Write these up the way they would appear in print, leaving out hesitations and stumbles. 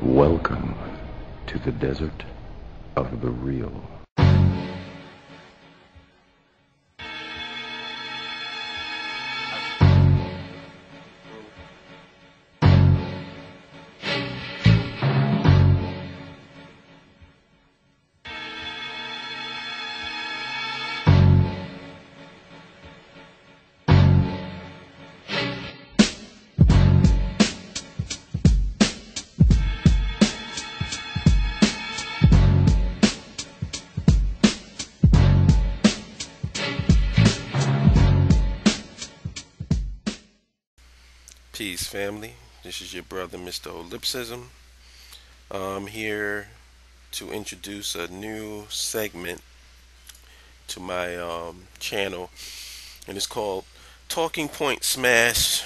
Welcome to the desert of the real. Peace, family. This is your brother, Mr. Holipsism. I'm here to introduce a new segment to my channel, and it's called Talking Point Smash,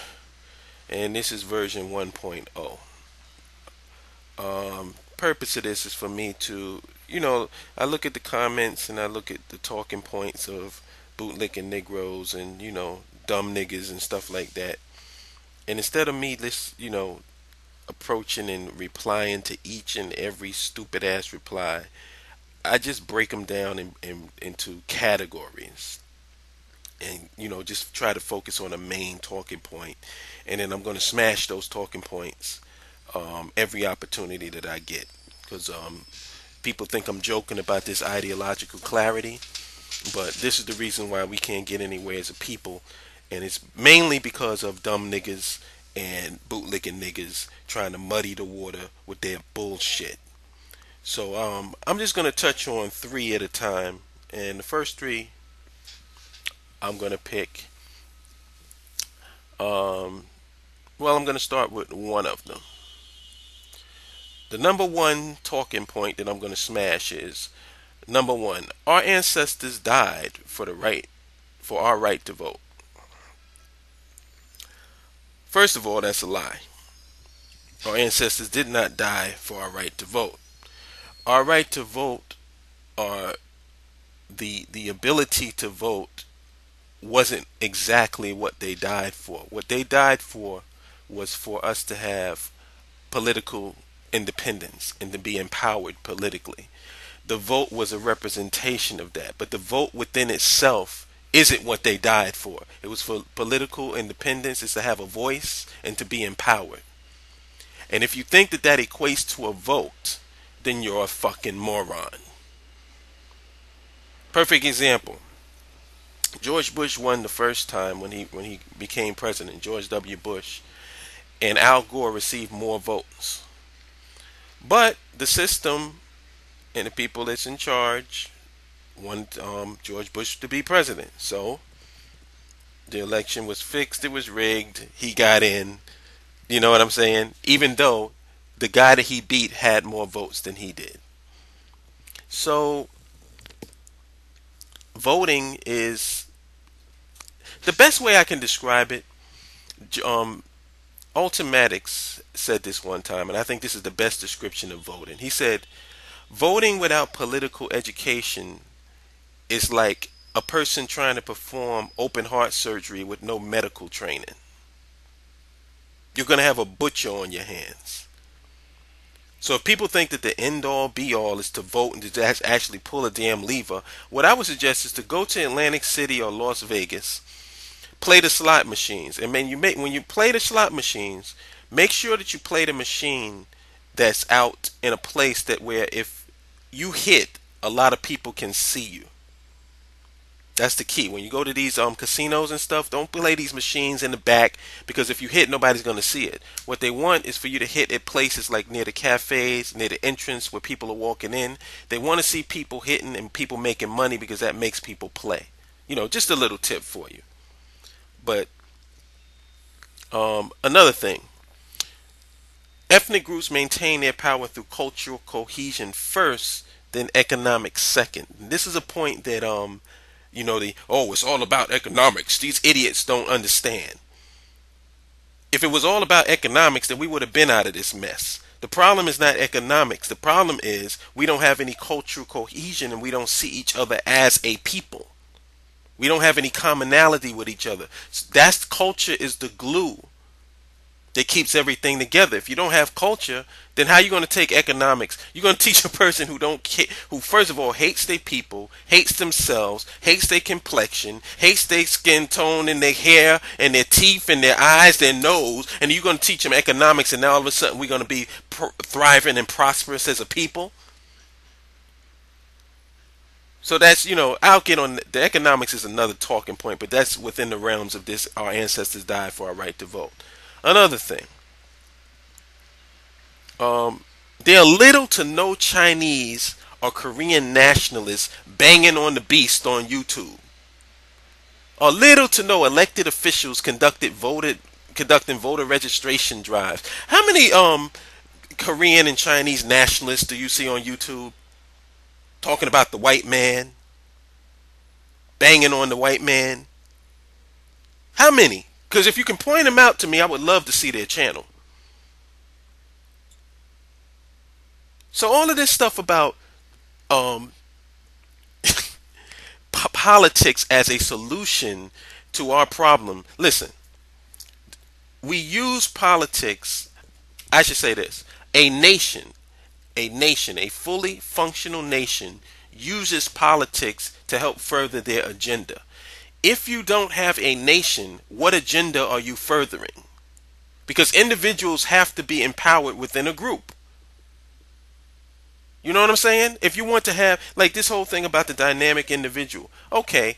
and this is version 1.0. Purpose of this is for me to, I look at the comments and I look at the talking points of bootlicking Negroes and, dumb niggas and stuff like that. And instead of me, approaching and replying to each and every stupid ass reply, I just break them down into categories, and just try to focus on a main talking point, and then I'm going to smash those talking points every opportunity that I get, because people think I'm joking about this ideological clarity, but this is the reason why we can't get anywhere as a people. And it's mainly because of dumb niggas and bootlicking niggas trying to muddy the water with their bullshit. So I'm just going to touch on three at a time. And the first three I'm going to pick. I'm going to start with one of them. The number one talking point that I'm going to smash is, number one, our ancestors died for our right to vote. First of all, that's a lie. Our ancestors did not die for our right to vote. Our right to vote, or the ability to vote, wasn't exactly what they died for. What they died for was for us to have political independence and to be empowered politically. The vote was a representation of that, but the vote within itself isn't what they died for. It was for political independence, is to have a voice and to be empowered. And if you think that that equates to a vote, then you're a fucking moron. Perfect example. George Bush won the first time when he became president, George W. Bush, and Al Gore received more votes. But the system and the people that's in charge wanted George Bush to be president. So the election was fixed, it was rigged, he got in. You know what I'm saying? Even though the guy that he beat had more votes than he did. So voting is the best way I can describe it. Ultimatics said this one time, and I think this is the best description of voting. He said, voting without political education is like a person trying to perform open heart surgery with no medical training. You're going to have a butcher on your hands. So if people think that the end all be all is to vote and to actually pull a damn lever, what I would suggest is to go to Atlantic City or Las Vegas, play the slot machines, and when you play the slot machines, make sure that you play the machine that's out in a place that where if you hit, a lot of people can see you. That's the key. When you go to these casinos and stuff, don't play these machines in the back, because if you hit, nobody's going to see it. What they want is for you to hit at places like near the cafes, near the entrance where people are walking in. They want to see people hitting and people making money, because that makes people play. Just a little tip for you. But another thing. Ethnic groups maintain their power through cultural cohesion first, then economics second. And this is a point that it's all about economics. These idiots don't understand. If it was all about economics, then we would have been out of this mess. The problem is not economics. The problem is we don't have any cultural cohesion, and we don't see each other as a people. We don't have any commonality with each other. That's culture is the glue that keeps everything together. If you don't have culture, then how are you going to take economics? You're going to teach a person who first of all hates their people, hates themselves, hates their complexion, hates their skin tone and their hair and their teeth and their eyes, their nose, and you're going to teach them economics, and now all of a sudden we're going to be thriving and prosperous as a people? So that's, I'll get on the economics is another talking point, but that's within the realms of this. Our ancestors died for our right to vote. Another thing, there are little to no Chinese or Korean nationalists banging on the beast on YouTube. Or little to no elected officials conducting voter registration drives. How many Korean and Chinese nationalists do you see on YouTube talking about the white man, banging on the white man? How many? Because if you can point them out to me, I would love to see their channel. So all of this stuff about politics as a solution to our problem. Listen, we use politics, I should say this, a fully functional nation uses politics to help further their agenda. If you don't have a nation, what agenda are you furthering? Because individuals have to be empowered within a group. You know what I'm saying? If you want to have, like this whole thing about the dynamic individual. Okay,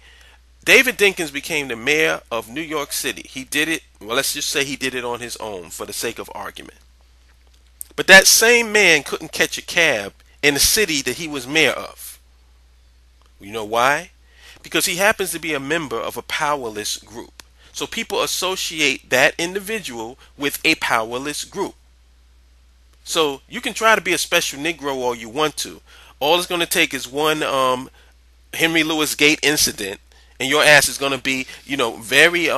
David Dinkins became the mayor of New York City. He did it, well, let's just say he did it on his own for the sake of argument. But that same man couldn't catch a cab in the city that he was mayor of. You know why? Because he happens to be a member of a powerless group. So people associate that individual with a powerless group. So you can try to be a special Negro all you want to. All it's going to take is one Henry Louis Gates incident, and your ass is going to be, very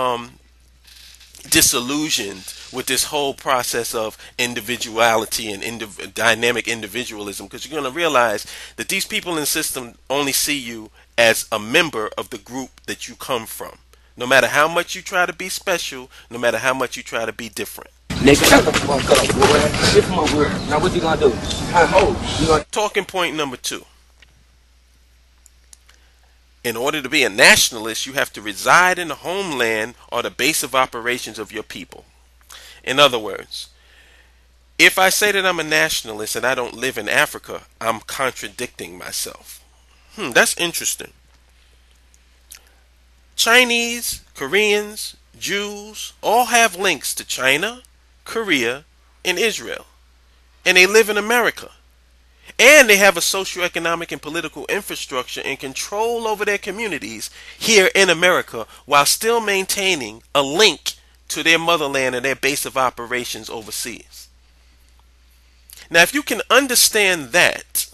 disillusioned with this whole process of individuality and dynamic individualism, because you're going to realize that these people in the system only see you as a member of the group that you come from. No matter how much you try to be special, no matter how much you try to be different. Nigga, now what you gonna do? Talking point number 2. In order to be a nationalist, you have to reside in the homeland or the base of operations of your people. In other words, if I say that I'm a nationalist and I don't live in Africa, I'm contradicting myself. That's interesting. Chinese, Koreans, Jews all have links to China, Korea, and Israel. And they live in America. And they have a socioeconomic and political infrastructure and control over their communities here in America, while still maintaining a link to their motherland and their base of operations overseas. Now, if you can understand that,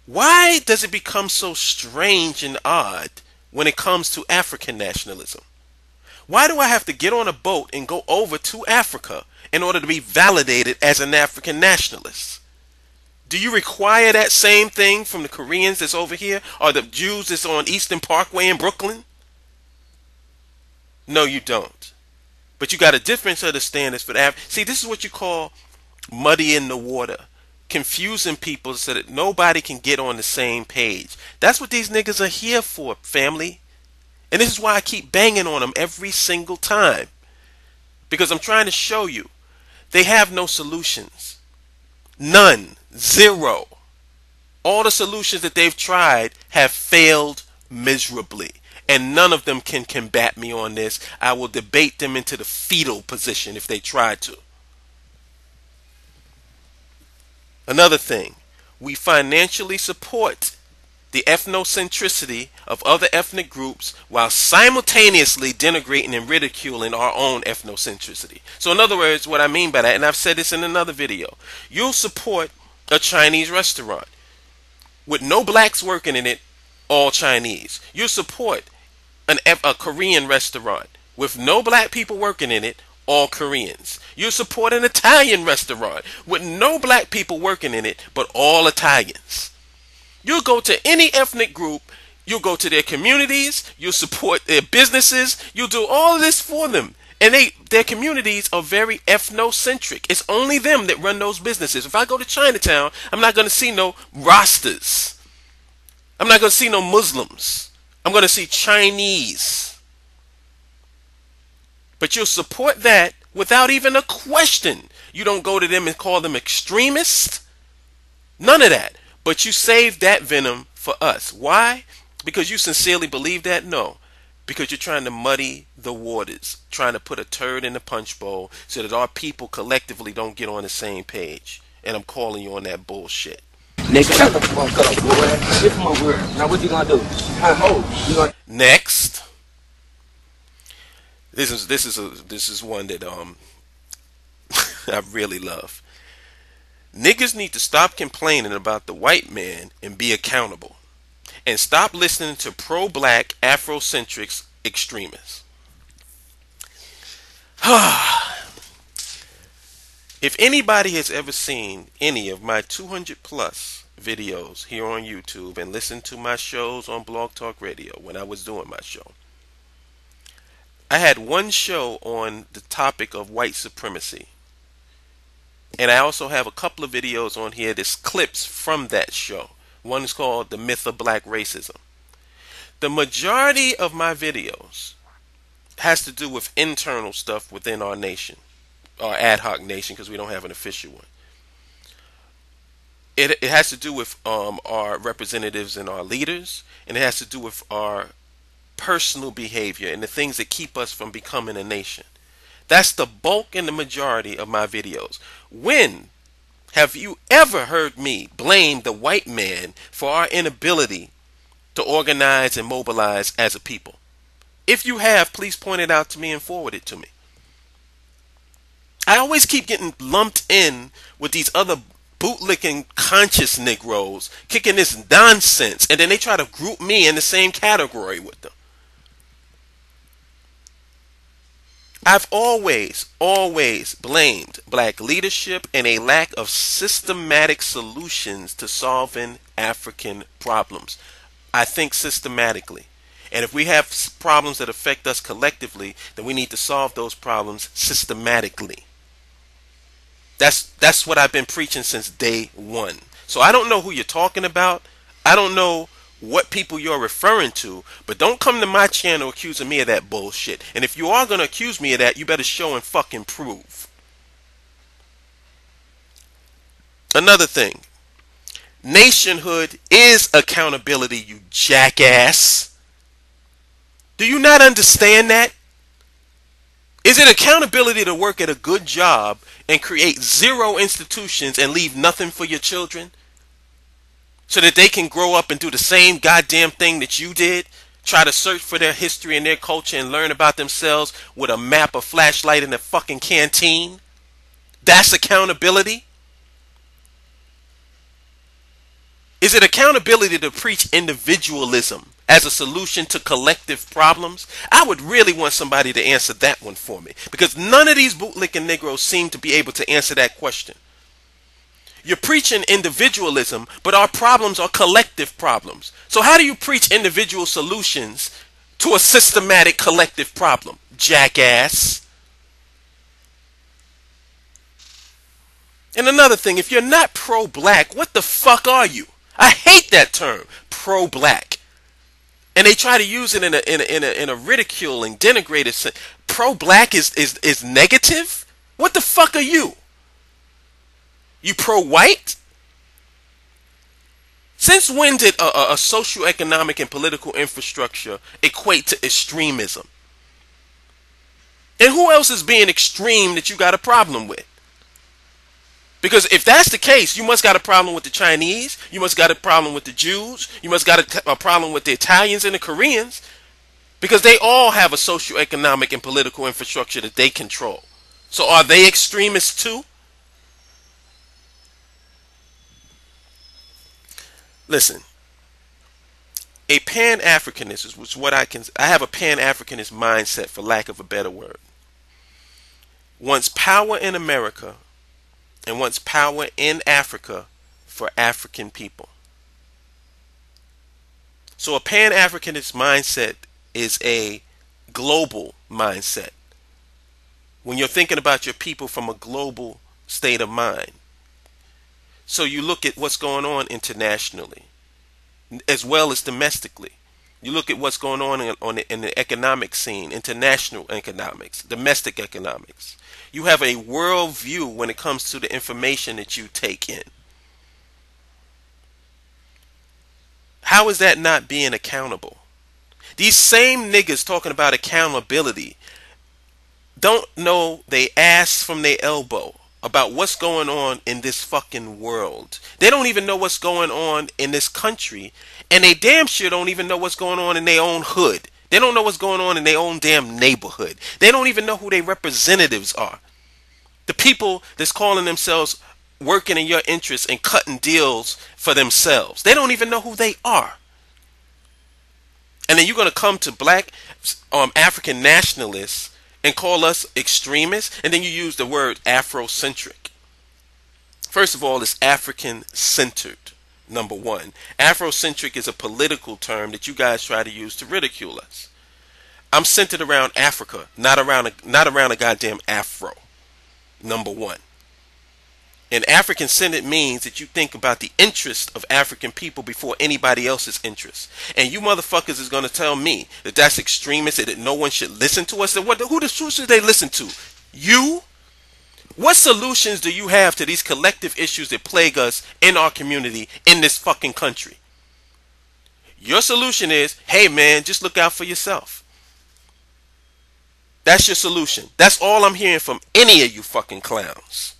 why does it become so strange and odd when it comes to African nationalism? Why do I have to get on a boat and go over to Africa in order to be validated as an African nationalist? Do you require that same thing from the Koreans that's over here, or the Jews that's on Eastern Parkway in Brooklyn? No, you don't. But you got a different set of standards for that. See, this is what you call muddying the water, confusing people so that nobody can get on the same page. That's what these niggas are here for, family. And this is why I keep banging on them every single time. Because I'm trying to show you, they have no solutions. None. Zero. All the solutions that they've tried have failed miserably. And none of them can combat me on this. I will debate them into the fetal position if they try to. Another thing, we financially support the ethnocentricity of other ethnic groups while simultaneously denigrating and ridiculing our own ethnocentricity. So in other words, what I mean by that, and I've said this in another video, you'll support a Chinese restaurant with no blacks working in it, all Chinese. You'll support a Korean restaurant with no black people working in it, all Koreans. You'll support an Italian restaurant with no black people working in it, but all Italians. You'll go to any ethnic group, you'll go to their communities, you'll support their businesses, you'll do all of this for them. And their communities are very ethnocentric. It's only them that run those businesses. If I go to Chinatown, I'm not going to see no Rastas. I'm not going to see no Muslims. I'm going to see Chinese. But you'll support that without even a question. You don't go to them and call them extremists. None of that. But you save that venom for us. Why? Because you sincerely believe that? No. Because you're trying to muddy the waters, trying to put a turd in the punch bowl so that our people collectively don't get on the same page. And I'm calling you on that bullshit. Nigga, shut the fuck up, boy. Shift my word. Now what you gonna do? Next. This is one that I really love. Niggas need to stop complaining about the white man and be accountable. And stop listening to pro-black Afrocentric extremists. If anybody has ever seen any of my 200 plus videos here on YouTube and listened to my shows on Blog Talk Radio when I was doing my show, I had one show on the topic of white supremacy. And I also have a couple of videos on here that's clips from that show. One is called The Myth of Black Racism. The majority of my videos has to do with internal stuff within our nation, our ad hoc nation, because we don't have an official one. It has to do with our representatives and our leaders, and it has to do with our personal behavior and the things that keep us from becoming a nation. That's the bulk and the majority of my videos. When have you ever heard me blame the white man for our inability to organize and mobilize as a people? If you have, please point it out to me and forward it to me. I always keep getting lumped in with these other bootlicking conscious Negroes kicking this nonsense, and then they try to group me in the same category with them. I've always blamed black leadership and a lack of systematic solutions to solving African problems. I think systematically. And if we have problems that affect us collectively, then we need to solve those problems systematically. That's what I've been preaching since day one. So I don't know who you're talking about. I don't know what people you're referring to, but don't come to my channel accusing me of that bullshit. And if you are going to accuse me of that, you better show and fucking prove. Another thing. Nationhood is accountability, you jackass. Do you not understand that? Is it accountability to work at a good job and create zero institutions and leave nothing for your children? So that they can grow up and do the same goddamn thing that you did? Try to search for their history and their culture and learn about themselves with a map, a flashlight, and a fucking canteen? That's accountability? Is it accountability to preach individualism as a solution to collective problems? I would really want somebody to answer that one for me, because none of these bootlicking Negroes seem to be able to answer that question. You're preaching individualism, but our problems are collective problems. So how do you preach individual solutions to a systematic collective problem, jackass? And another thing, if you're not pro-black, what the fuck are you? I hate that term, pro-black. And they try to use it in a ridiculing, denigrated sense. Pro-black is negative? What the fuck are you? You pro-white? Since when did a socioeconomic and political infrastructure equate to extremism? And who else is being extreme that you got a problem with? Because if that's the case, you must got a problem with the Chinese, you must got a problem with the Jews, you must got a problem with the Italians and the Koreans, because they all have a socioeconomic and political infrastructure that they control. So are they extremists too? Listen, a Pan-Africanist is what I have a Pan-Africanist mindset, for lack of a better word. Wants power in America and wants power in Africa for African people. So a Pan-Africanist mindset is a global mindset. when you're thinking about your people from a global state of mind. So you look at what's going on internationally as well as domestically. You look at what's going on in the economic scene, international economics, domestic economics. You have a world view when it comes to the information that you take in. How is that not being accountable? These same niggas talking about accountability don't know they ass from their elbow about what's going on in this fucking world. They don't even know what's going on in this country, and they damn sure don't even know what's going on in their own hood. They don't know what's going on in their own damn neighborhood. They don't even know who their representatives are. The people that's calling themselves working in your interests and cutting deals for themselves. They don't even know who they are. And then you're going to come to Black African Nationalists and call us extremists, and then you use the word Afrocentric. First of all, it's African-centered, number one. Afrocentric is a political term that you guys try to use to ridicule us. I'm centered around Africa, not around a goddamn Afro, number one. And African-centered means that you think about the interest of African people before anybody else's interest. And you motherfuckers is going to tell me that that's extremist and that no one should listen to us. Who should they listen to? You? What solutions do you have to these collective issues that plague us in our community in this fucking country? Your solution is, hey man, just look out for yourself. That's your solution. That's all I'm hearing from any of you fucking clowns.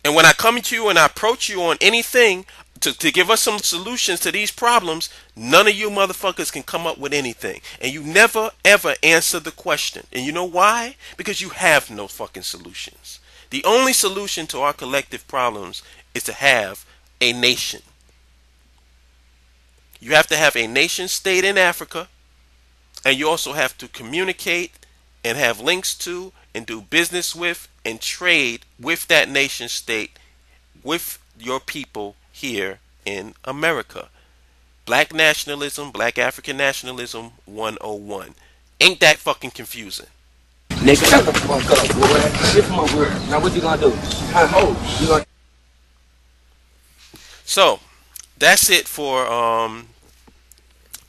And when I come to you and I approach you on anything to give us some solutions to these problems, none of you motherfuckers can come up with anything. And you never ever answer the question. And you know why? Because you have no fucking solutions. The only solution to our collective problems is to have a nation. You have to have a nation state in Africa, and you also have to communicate and have links to and do business with and trade with that nation state, with your people here in America. Black nationalism, Black African Nationalism 101. Ain't that fucking confusing? Nigga, shut the fuck up, boy. Shift my word. Now what you gonna do? You gonna... So, that's it for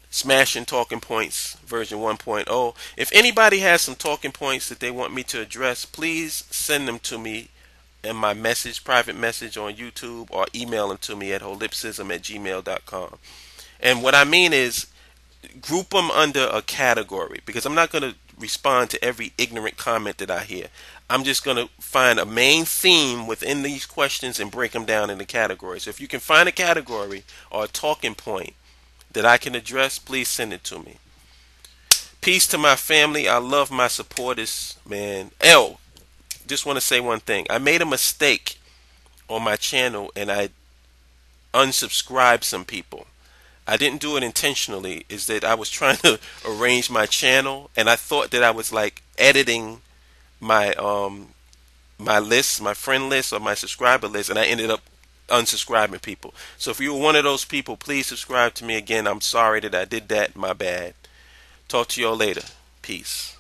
Smashing Talking Points version 1.0. If anybody has some talking points that they want me to address, please send them to me in my private message on YouTube, or email them to me at holipsism@gmail.com. And what I mean is, group them under a category, because I'm not going to respond to every ignorant comment that I hear. I'm just going to find a main theme within these questions and break them down into categories. So if you can find a category or a talking point that I can address, please send it to me. Peace to my family. I love my supporters, man. Just want to say one thing. I made a mistake on my channel and I unsubscribed some people. I didn't do it intentionally. Is that I was trying to arrange my channel, and I thought that I was like editing my my list, my friend list, or my subscriber list, and I ended up unsubscribing people. So if you were one of those people, please subscribe to me again. I'm sorry that I did that. My bad. Talk to y'all later. Peace.